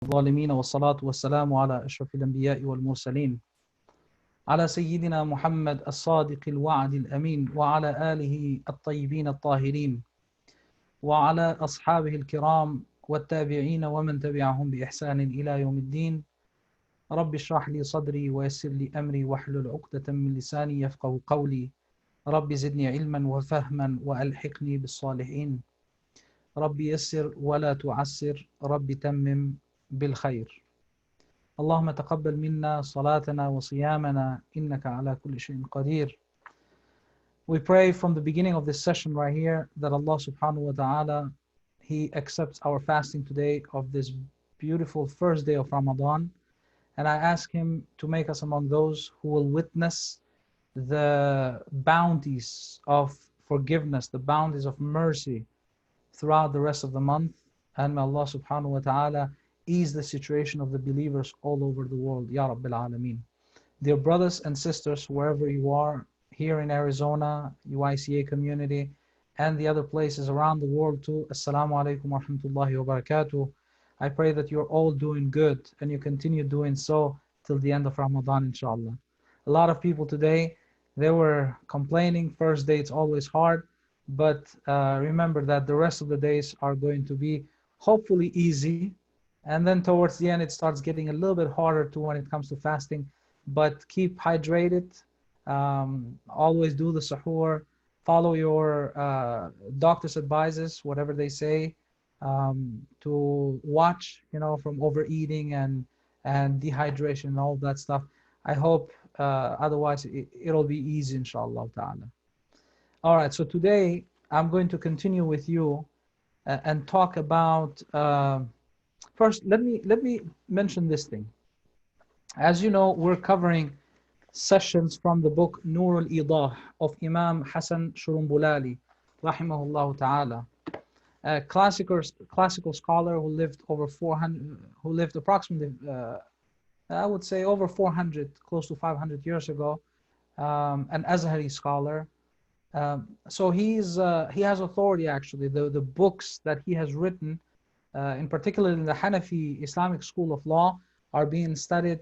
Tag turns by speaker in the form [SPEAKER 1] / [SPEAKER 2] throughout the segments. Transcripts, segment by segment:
[SPEAKER 1] الظالمين والصلاة والسلام على أشرف الأنبياء والمرسلين على سيدنا محمد الصادق الوعد الأمين وعلى آله الطيبين الطاهرين وعلى أصحابه الكرام والتابعين ومن تبعهم بإحسان إلى يوم الدين. رب اشرح لي صدري ويسر لي أمري واحلل عقدة من لساني يفقه قولي. رب زدني علما وفهما وألحقني بالصالحين. رب يسر ولا تعسر، رب تمم بالخير. اللهم تقبل منا صلاتنا وصيامنا إنك على كل شيء قدير. We pray from the beginning of this session right here that Allah subhanahu wa ta'ala, He accepts our fasting today of this beautiful first day of Ramadan, and I ask Him to make us among those who will witness the bounties of forgiveness, the bounties of mercy throughout the rest of the month, and may Allah subhanahu wa ta'ala ease the situation of the believers all over the world. Ya Rabbil Alameen. Dear brothers and sisters, wherever you are, here in Arizona, UICA community, and the other places around the world too, Assalamu alaikum wa rahmatullahi wa barakatuh. I pray that you're all doing good and you continue doing so till the end of Ramadan, inshallah. A lot of people today, they were complaining, first day it's always hard, but remember that the rest of the days are going to be hopefully easy. And then towards the end, it starts getting a little bit harder too when it comes to fasting. But keep hydrated, always do the suhoor, follow your doctor's advices, whatever they say, to watch, from overeating and dehydration and all that stuff. I hope otherwise it'll be easy, inshallah ta'ala. All right, so today I'm going to continue with you and talk about first, let me mention this thing. As you know, we're covering sessions from the book al-Idah of Imam Hasan Shurunbulali, rahimahullah ta'ala, a classical scholar who lived approximately, I would say over 400, close to 500 years ago, an Azhari scholar. So he has authority actually. The books that he has written, in particular in the Hanafi Islamic school of law, are being studied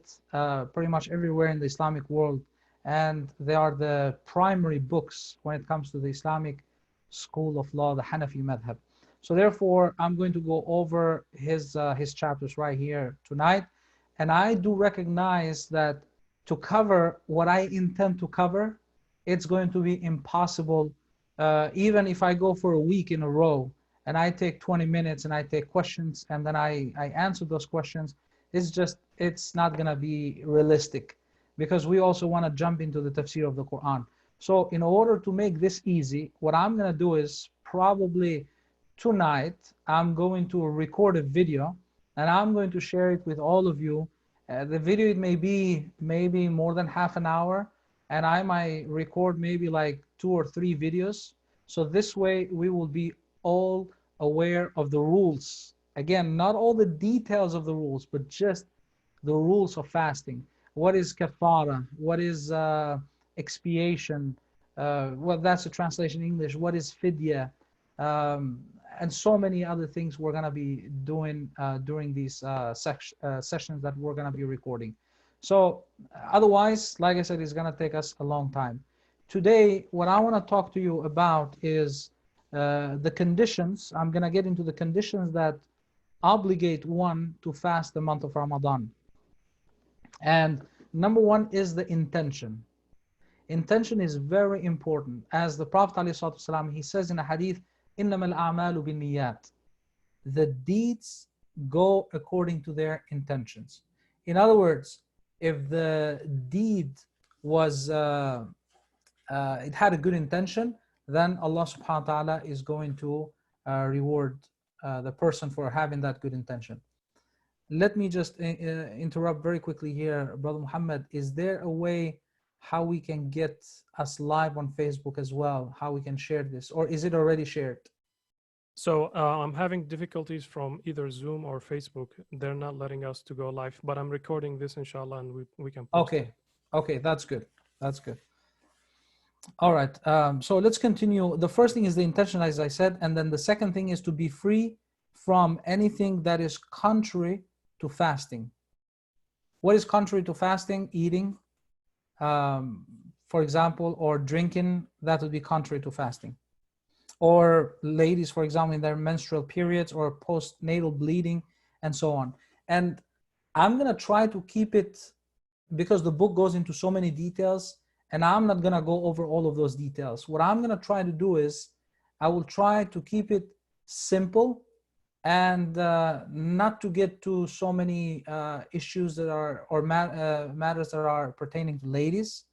[SPEAKER 1] pretty much everywhere in the Islamic world, and they are the primary books when it comes to the Islamic school of law, the Hanafi madhab. So therefore, I'm going to go over his chapters right here tonight, and I do recognize that to cover what I intend to cover, it's going to be impossible, even if I go for a week in a row and I take 20 minutes and I take questions and then I answer those questions. It's not going to be realistic, because we also want to jump into the tafsir of the Quran. So in order to make this easy, what I'm going to do is probably tonight, I'm going to record a video and I'm going to share it with all of you. The video, it may be maybe more than half an hour, and I might record maybe like 2 or 3 videos. So this way we will be all aware of the rules. Again, not all the details of the rules, but just the rules of fasting. What is kafara? What is expiation? Well, that's a translation in English. What is fidya? And so many other things we're going to be doing during these sessions that we're going to be recording. So otherwise, like I said, it's going to take us a long time. Today, what I want to talk to you about is the conditions. I'm going to get into the conditions that obligate one to fast the month of Ramadan. And number one is the intention. Intention is very important. As the Prophet ﷺ, he says in a hadith, إِنَّمَا الْأَعْمَالُ بِالنِّيَّاتِ. The deeds go according to their intentions. In other words, if the deed was, it had a good intention, then Allah subhanahu wa ta'ala is going to reward the person for having that good intention. Let me just interrupt very quickly here, Brother Muhammad. Is there a way how we can get us live on Facebook as well? How we can share this, or is it already shared?
[SPEAKER 2] So I'm having difficulties from either Zoom or Facebook. They're not letting us to go live, but I'm recording this, inshallah, and we can post it.
[SPEAKER 1] Okay, that's good. That's good. All right, so let's continue. The first thing is the intention, as I said, and then the second thing is to be free from anything that is contrary to fasting. What is contrary to fasting? Eating, for example, or drinking, that would be contrary to fasting. Or ladies, for example, in their menstrual periods or postnatal bleeding and so on. And I'm going to try to keep it, because the book goes into so many details, and I'm not going to go over all of those details. What I'm going to try to do is I will try to keep it simple and not to get to so many issues that are, or matters that are pertaining to ladies,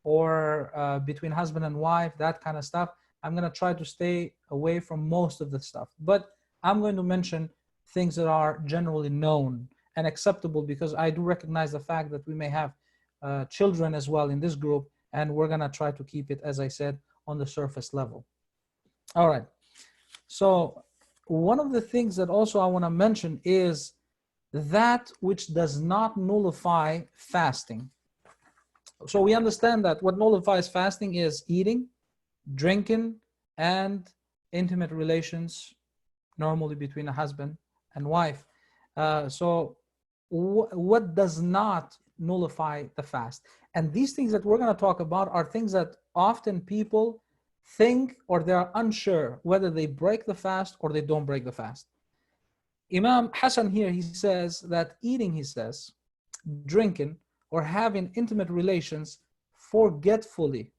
[SPEAKER 1] or between husband and wife, that kind of stuff. I'm going to try to stay away from most of the stuff, but I'm going to mention things that are generally known and acceptable, because I do recognize the fact that we may have children as well in this group, and we're going to try to keep it, as I said, on the surface level. All right. So one of the things that also I want to mention is that which does not nullify fasting. So we understand that what nullifies fasting is eating, drinking, and intimate relations, normally between a husband and wife. So what does not nullify the fast? And these things that we're going to talk about are things that often people think, or they're unsure whether they break the fast or they don't break the fast. Imam Hasan here, he says that eating, he says, drinking, or having intimate relations forgetfully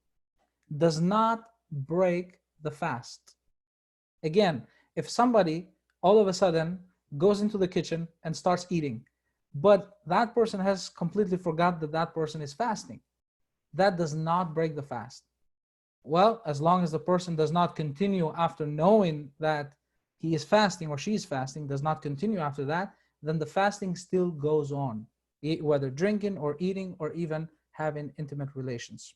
[SPEAKER 1] does not break the fast. Again, if somebody all of a sudden goes into the kitchen and starts eating, but that person has completely forgot that that person is fasting, that does not break the fast. Well, as long as the person does not continue after knowing that he is fasting or she is fasting, does not continue after that, then the fasting still goes on, whether drinking or eating or even having intimate relations.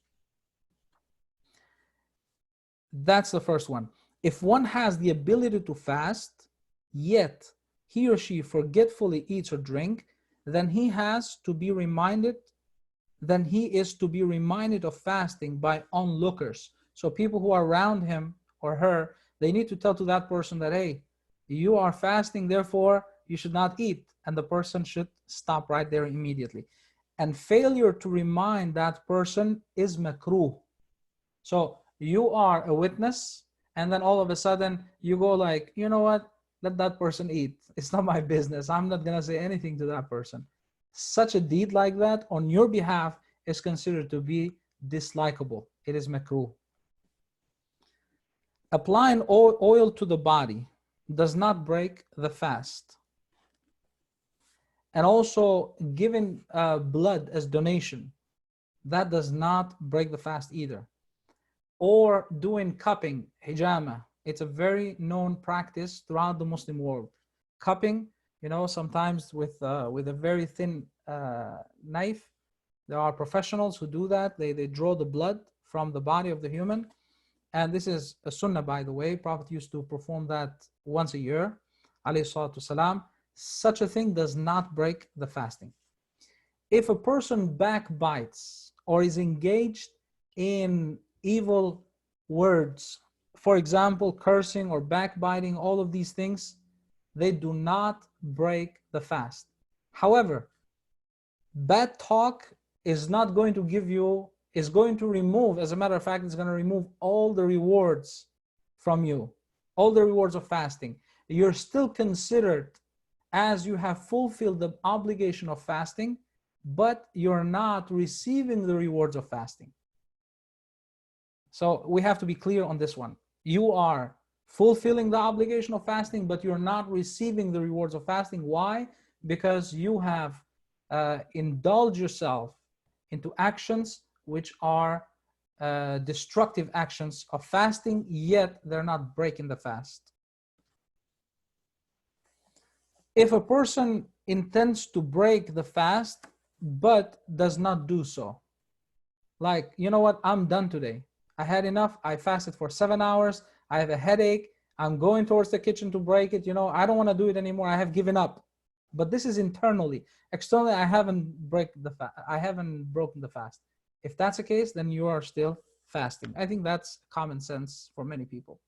[SPEAKER 1] That's the first one. If one has the ability to fast, yet he or she forgetfully eats or drink, then he is to be reminded of fasting by onlookers. So people who are around him or her, they need to tell to that person that, hey, you are fasting, therefore you should not eat. And the person should stop right there immediately. And failure to remind that person is makruh. So you are a witness, and then all of a sudden you go like, you know what, let that person eat. It's not my business. I'm not going to say anything to that person. Such a deed like that on your behalf is considered to be dislikable. It is makruh. Applying oil to the body does not break the fast. And also giving blood as donation, that does not break the fast either. Or doing cupping, hijama, it's a very known practice throughout the Muslim world. Cupping, you know, sometimes with a very thin knife. There are professionals who do that. They draw the blood from the body of the human. And this is a sunnah, by the way. Prophet used to perform that once a year, alayhi salatu salam. Such a thing does not break the fasting. If a person backbites or is engaged in evil words, for example, cursing or backbiting, all of these things, they do not break the fast. However, bad talk is not going to give you, is going to remove, as a matter of fact, it's going to remove all the rewards from you, all the rewards of fasting. You're still considered as you have fulfilled the obligation of fasting, but you're not receiving the rewards of fasting. So we have to be clear on this one. You are fulfilling the obligation of fasting, but you're not receiving the rewards of fasting. Why? Because you have indulged yourself into actions which are destructive actions of fasting, yet they're not breaking the fast. If a person intends to break the fast but does not do so, like, you know what, I'm done today. I had enough. I fasted for 7 hours. I have a headache. I'm going towards the kitchen to break it. You know, I don't want to do it anymore. I have given up. But this is internally. Externally, I haven't broken the fast. If that's the case, then you are still fasting. I think that's common sense for many people.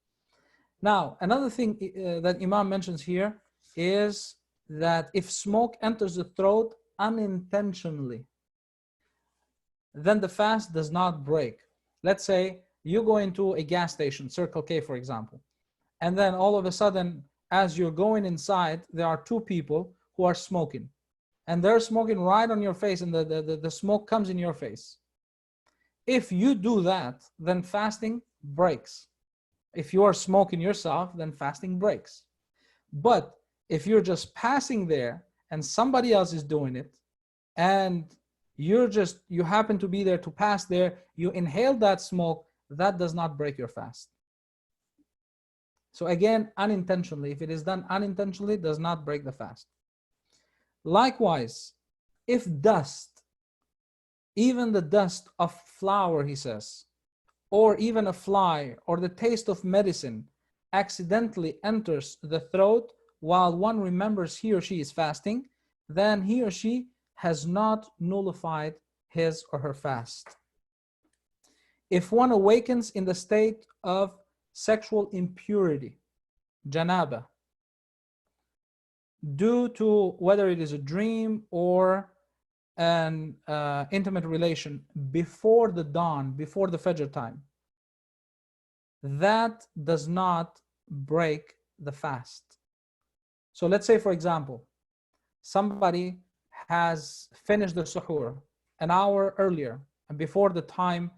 [SPEAKER 1] Now, another thing that Imam mentions here is that if smoke enters the throat unintentionally, then the fast does not break. Let's say you go into a gas station, Circle K for example, and then all of a sudden, as you're going inside, there are two people who are smoking, and they're smoking right on your face, and the smoke comes in your face. If you do that, then fasting breaks. If you are smoking yourself, then fasting breaks. But if you're just passing there and somebody else is doing it, and you happen to be there to pass there, you inhale that smoke, that does not break your fast. So again, unintentionally, if it is done unintentionally, it does not break the fast. Likewise, if dust, even the dust of flour, he says, or even a fly or the taste of medicine accidentally enters the throat while one remembers he or she is fasting, then he or she has not nullified his or her fast. If one awakens in the state of sexual impurity, janaba, due to whether it is a dream or an intimate relation before the dawn, before the Fajr time, that does not break the fast. So let's say, for example, somebody has finished the suhoor an hour earlier and before the time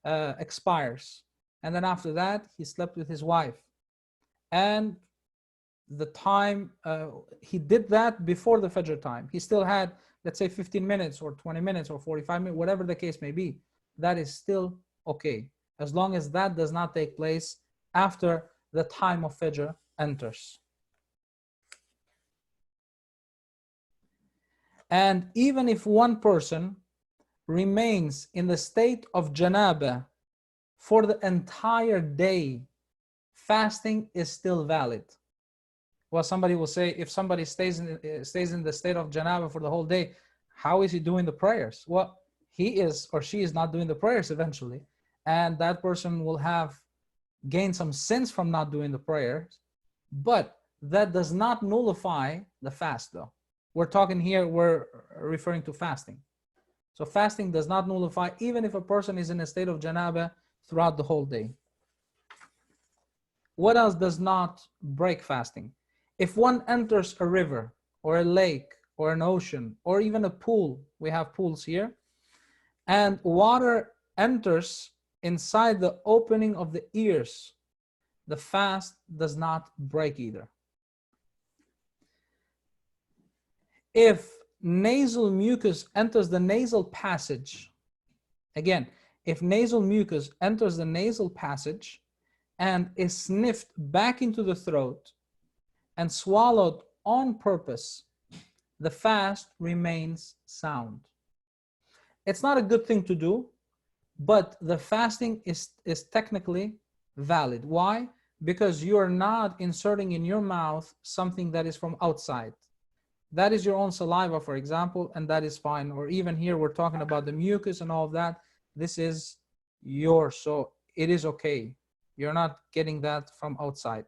[SPEAKER 1] expires, and then after that he slept with his wife, and the time he did that before the Fajr time, he still had, let's say, 15 minutes or 20 minutes or 45 minutes, whatever the case may be. That is still okay, as long as that does not take place after the time of Fajr enters. And even if one person remains in the state of janaba for the entire day, fasting is still valid. Well, somebody will say, if somebody stays in the state of janaba for the whole day, how is he doing the prayers? Well, he is or she is not doing the prayers eventually, and that person will have gained some sins from not doing the prayers, but that does not nullify the fast though. We're talking here, we're referring to fasting. So fasting does not nullify even if a person is in a state of janaba throughout the whole day. What else does not break fasting? If one enters a river or a lake or an ocean or even a pool, we have pools here, and water enters inside the opening of the ears, the fast does not break either. If nasal mucus enters the nasal passage, again, if nasal mucus enters the nasal passage and is sniffed back into the throat and swallowed on purpose, the fast remains sound. It's not a good thing to do, but the fasting is technically valid. Why? Because you are not inserting in your mouth something that is from outside. That is your own saliva, for example, and that is fine. Or even here, we're talking about the mucus and all of that. This is yours, so it is okay. You're not getting that from outside.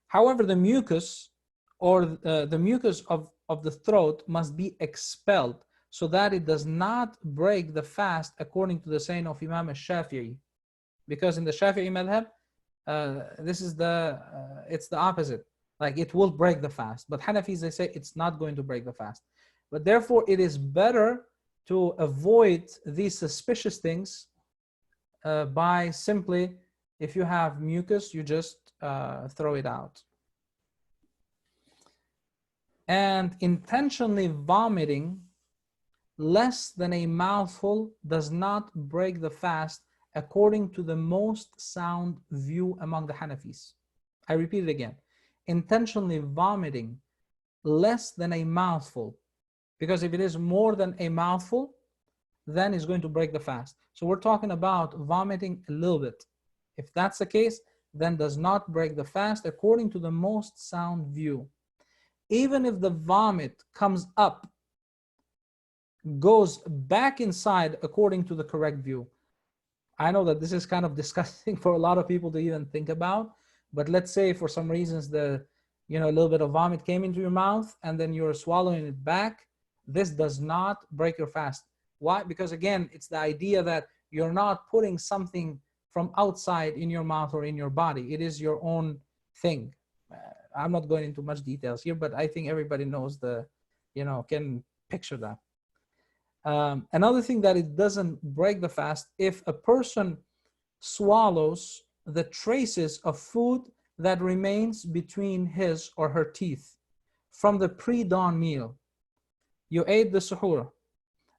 [SPEAKER 1] However, the mucus or the mucus of the throat must be expelled so that it does not break the fast, according to the saying of Imam Shafi'i. Because in the Shafi'i madhab, it's the opposite. Like, it will break the fast. But Hanafis, they say it's not going to break the fast. But therefore, it is better to avoid these suspicious things by simply, if you have mucus, you just throw it out. And intentionally vomiting less than a mouthful does not break the fast, according to the most sound view among the Hanafis. I repeat it again. Intentionally vomiting less than a mouthful, because if it is more than a mouthful, then it's going to break the fast. So we're talking about vomiting a little bit. If that's the case, then does not break the fast, according to the most sound view. Even if the vomit comes up, goes back inside, according to the correct view. I know that this is kind of disgusting for a lot of people to even think about, but let's say for some reasons the you know, a little bit of vomit came into your mouth and then you're swallowing it back, this does not break your fast. Why? Because again, it's the idea that you're not putting something from outside in your mouth or in your body. It is your own thing. I'm not going into much details here, but I think everybody knows the, you know, can picture that. Another thing that it doesn't break the fast, if a person swallows the traces of food that remains between his or her teeth from the pre-dawn meal. You ate the suhoor,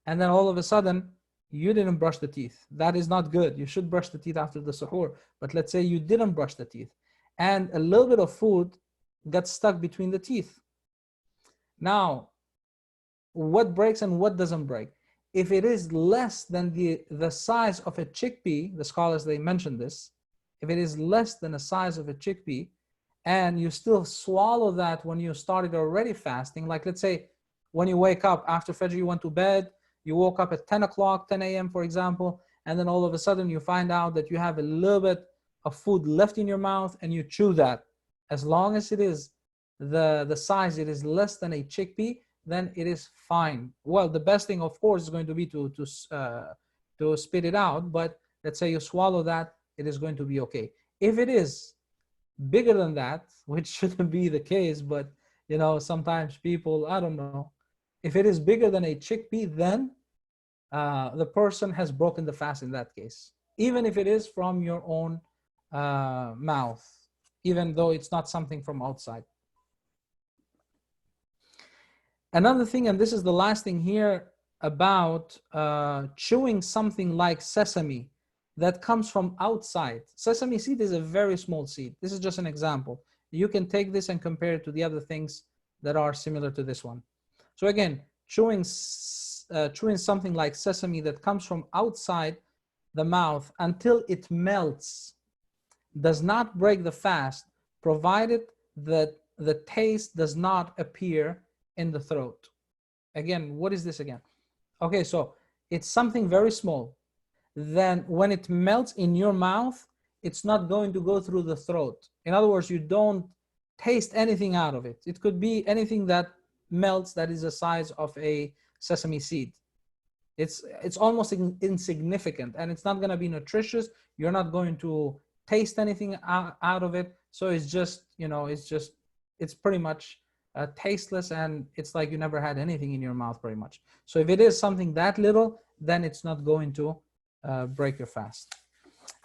[SPEAKER 1] and then all of a sudden, you didn't brush the teeth. That is not good. You should brush the teeth after the suhoor. But let's say you didn't brush the teeth, and a little bit of food got stuck between the teeth. Now, what breaks and what doesn't break? If it is less than the size of a chickpea, the scholars, they mentioned this, if it is less than the size of a chickpea, and you still swallow that when you started already fasting, like let's say when you wake up after Fajr, you went to bed, you woke up at 10 o'clock, 10 a.m. for example, and then all of a sudden you find out that you have a little bit of food left in your mouth and you chew that. As long as it is the size, it is less than a chickpea, then it is fine. Well, the best thing, of course, is going to be to spit it out. But let's say you swallow that, it is going to be okay. If it is bigger than that, which shouldn't be the case, but you know, sometimes people, I don't know, if it is bigger than a chickpea, then the person has broken the fast in that case, even if it is from your own mouth, even though it's not something from outside. Another thing, and this is the last thing here, about chewing something like sesame that comes from outside. Sesame seed is a very small seed. This is just an example. You can take this and compare it to the other things that are similar to this one. So again, chewing something like sesame that comes from outside the mouth until it melts does not break the fast, provided that the taste does not appear in the throat. Again, what is this again? Okay, so it's something very small. Then when it melts in your mouth, it's not going to go through the throat. In other words, you don't taste anything out of it. It could be anything that melts that is the size of a sesame seed. It's almost insignificant, and it's not going to be nutritious. You're not going to taste anything out of it. So it's just, you know, it's pretty much tasteless, and it's like you never had anything in your mouth pretty much. So if it is something that little, then it's not going to break your fast.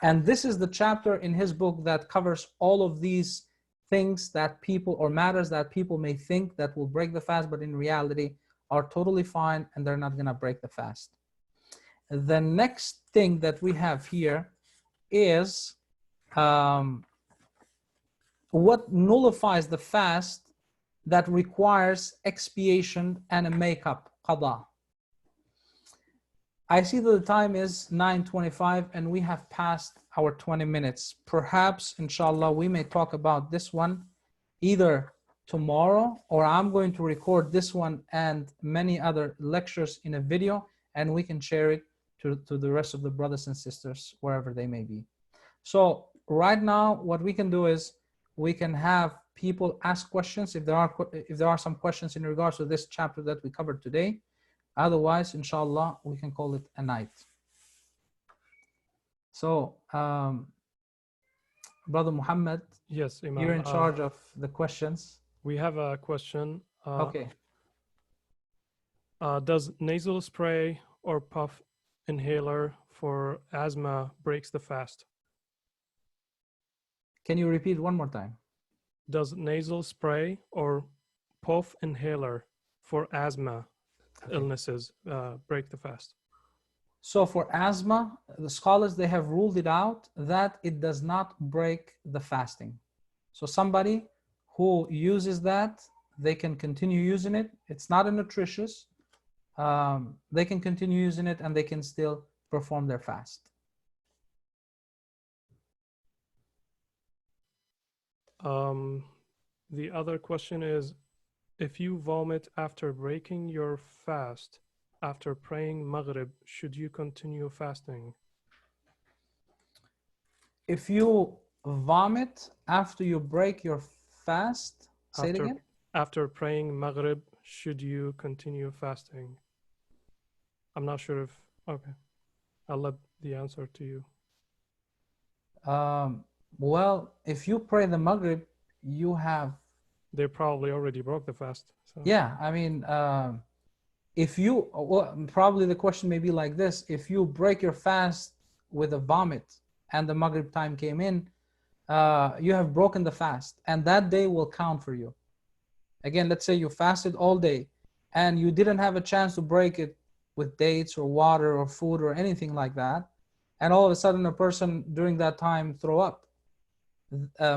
[SPEAKER 1] And this is the chapter in his book that covers all of these things that people, or matters that people may think that will break the fast, but in reality are totally fine and they're not going to break the fast. The next thing that we have here is what nullifies the fast that requires expiation and a makeup, qada. I see that the time is 9:25 and we have passed our 20 minutes. Perhaps, inshallah, we may talk about this one either tomorrow, or I'm going to record this one and many other lectures in a video, and we can share it to the rest of the brothers and sisters, wherever they may be. So right now, what we can do is we can have people ask questions if there are some questions in regards to this chapter that we covered today. Otherwise, inshallah, we can call it a night. So, Brother Muhammad,
[SPEAKER 2] yes, Imam,
[SPEAKER 1] you're in charge of the questions.
[SPEAKER 2] We have a question.
[SPEAKER 1] Okay.
[SPEAKER 2] Does nasal spray or puff inhaler for asthma breaks the fast?
[SPEAKER 1] Can you repeat one more time?
[SPEAKER 2] Does nasal spray or puff inhaler for asthma illnesses break the fast?
[SPEAKER 1] So for asthma, the scholars, they have ruled it out that it does not break the fasting. So somebody who uses that, they can continue using it. It's not a nutritious. They can continue using it and they can still perform their fast.
[SPEAKER 2] The other question is, if you vomit after breaking your fast after praying Maghrib, should you continue fasting?
[SPEAKER 1] If you vomit after you break your fast, Say it again.
[SPEAKER 2] After praying Maghrib, should you continue fasting? I'm not sure if, okay. I'll let the answer to you.
[SPEAKER 1] Well, if you pray the Maghrib, you have.
[SPEAKER 2] They probably already broke the fast. So.
[SPEAKER 1] Yeah, I mean, if you, well, probably the question may be like this: if you break your fast with a vomit and the Maghrib time came in, you have broken the fast, and that day will count for you. Again, let's say you fasted all day, and you didn't have a chance to break it with dates or water or food or anything like that, and all of a sudden a person during that time throw up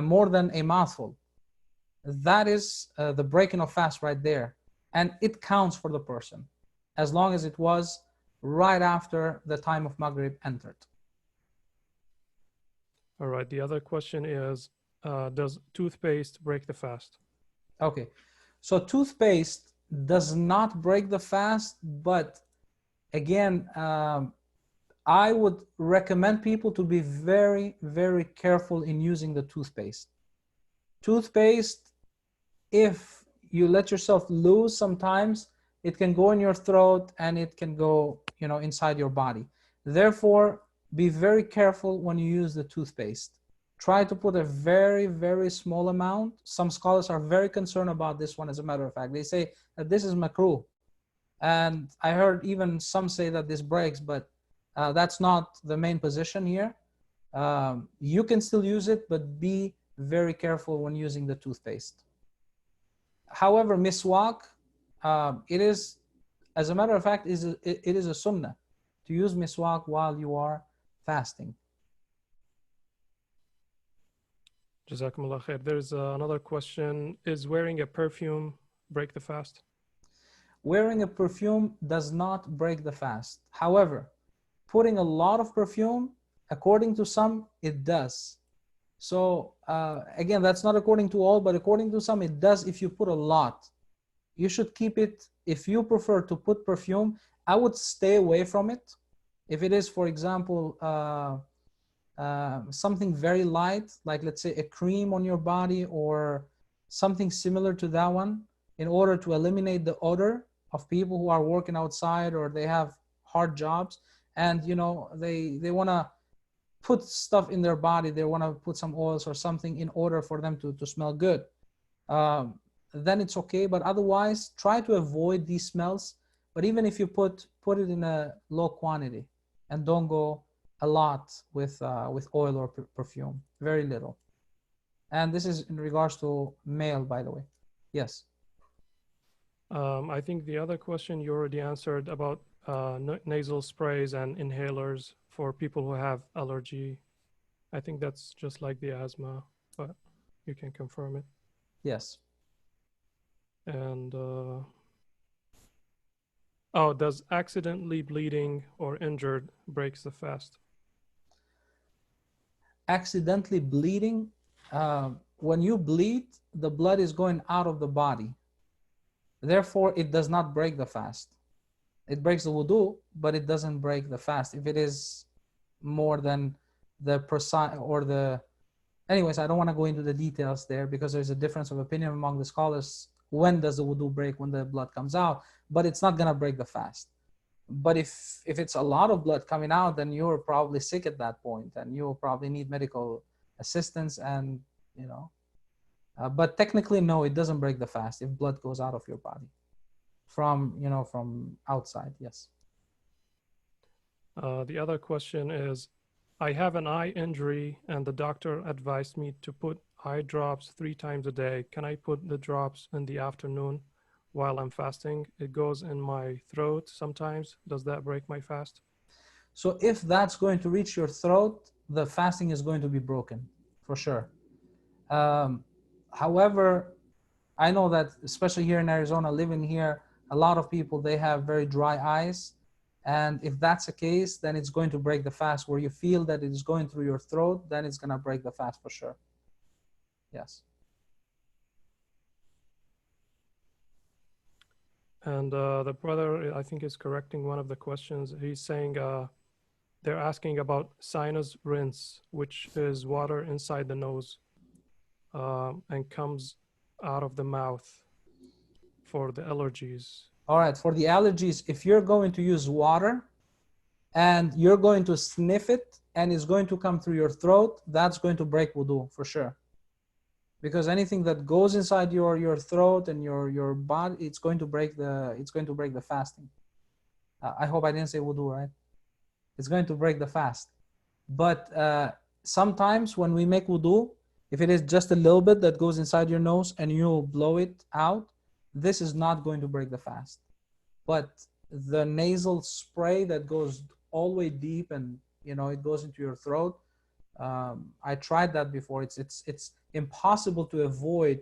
[SPEAKER 1] more than a mouthful. That is the breaking of fast right there, and it counts for the person as long as it was right after the time of Maghrib entered.
[SPEAKER 2] All right, the other question is, does toothpaste break the fast?
[SPEAKER 1] Okay, so toothpaste does not break the fast, but again, I would recommend people to be very, very careful in using the toothpaste. Toothpaste, if you let yourself loose sometimes, it can go in your throat and it can go, inside your body. Therefore, be very careful when you use the toothpaste. Try to put a very, very small amount. Some scholars are very concerned about this one, as a matter of fact. They say that this is makruh. And I heard even some say that this breaks, but that's not the main position here. You can still use it, but be very careful when using the toothpaste. However, miswak, it is, as a matter of fact, it is a sunnah to use miswak while you are fasting.
[SPEAKER 2] Jazakumullah khair. There's another question. Is wearing a perfume break the fast?
[SPEAKER 1] Wearing a perfume does not break the fast. However, putting a lot of perfume, according to some, it does. So again, that's not according to all, but according to some, it does if you put a lot. You should keep it. If you prefer to put perfume, I would stay away from it. If it is, for example, something very light, like let's say a cream on your body or something similar to that one, in order to eliminate the odor of people who are working outside or they have hard jobs, and they want to put stuff in their body, they want to put some oils or something in order for them to smell good, then it's okay. But otherwise, try to avoid these smells. But even if you put it in a low quantity, and don't go a lot with oil or perfume, very little. And this is in regards to male, by the way. Yes.
[SPEAKER 2] I think the other question you already answered about nasal sprays and inhalers for people who have allergy. I think that's just like the asthma, but you can confirm it.
[SPEAKER 1] Yes.
[SPEAKER 2] And does accidentally bleeding or injured breaks the fast?
[SPEAKER 1] Accidentally bleeding, when you bleed, the blood is going out of the body. Therefore, it does not break the fast. It breaks the wudu, but it doesn't break the fast if it is more than the precise or the. Anyways, I don't want to go into the details there because there's a difference of opinion among the scholars. When does the wudu break? When the blood comes out, but it's not gonna break the fast. But if it's a lot of blood coming out, then you're probably sick at that point, and you'll probably need medical assistance. And but technically, no, it doesn't break the fast if blood goes out of your body from outside. Yes.
[SPEAKER 2] The other question is, I have an eye injury and the doctor advised me to put eye drops 3 times a day. Can I put the drops in the afternoon while I'm fasting? It goes in my throat sometimes. Does that break my fast?
[SPEAKER 1] So if that's going to reach your throat, the fasting is going to be broken for sure. However, I know that especially here in Arizona, living here, a lot of people, they have very dry eyes. And if that's the case, then it's going to break the fast. Where you feel that it is going through your throat, then it's going to break the fast for sure. Yes.
[SPEAKER 2] And the brother, I think, is correcting one of the questions. He's saying they're asking about sinus rinse, which is water inside the nose and comes out of the mouth for the allergies.
[SPEAKER 1] All right, for the allergies, if you're going to use water and you're going to sniff it and it's going to come through your throat, that's going to break wudu for sure. Because anything that goes inside your throat and your body, it's going to break the fasting. I hope I didn't say wudu, right? It's going to break the fast. But sometimes when we make wudu, if it is just a little bit that goes inside your nose and you blow it out, this is not going to break the fast. But the nasal spray that goes all the way deep and it goes into your throat, I tried that before. It's impossible to avoid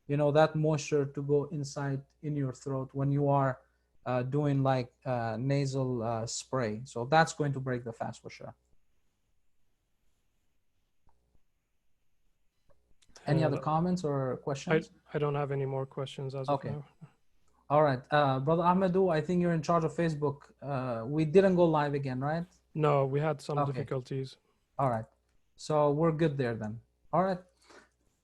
[SPEAKER 1] that moisture to go inside in your throat when you are doing like nasal spray. So that's going to break the fast for sure. Any other comments or questions?
[SPEAKER 2] I don't have any more questions as of now.
[SPEAKER 1] All right, Brother Ahmedu, I think you're in charge of Facebook. We didn't go live again, right?
[SPEAKER 2] No, we had some difficulties.
[SPEAKER 1] All right, so we're good there then. All right,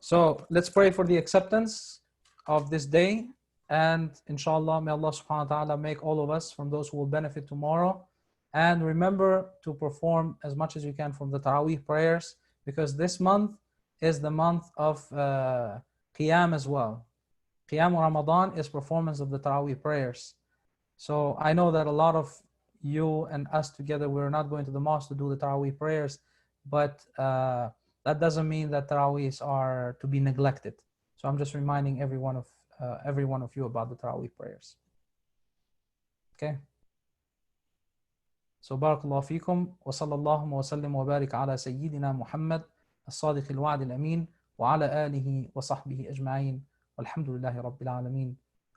[SPEAKER 1] so let's pray for the acceptance of this day, and inshallah, may Allah subhanahu wa ta'ala make all of us from those who will benefit tomorrow. And remember to perform as much as you can from the Taraweeh prayers, because this month is the month of Qiyam as well. Qiyam Ramadan is performance of the Taraweeh prayers. So I know that a lot of you and us together, we're not going to the mosque to do the Taraweeh prayers, but that doesn't mean that Taraweehs are to be neglected. So I'm just reminding every one of you about the Taraweeh prayers. Okay. So barakallahu feekum wa sallallahu wa sallim wa barik ala sayyidina Muhammad as-sadiq al-wa'd al-amin wa ala alihi wa sahbihi ajma'in. والحمد لله رب العالمين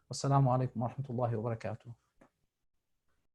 [SPEAKER 1] والسلام عليكم ورحمة الله وبركاته.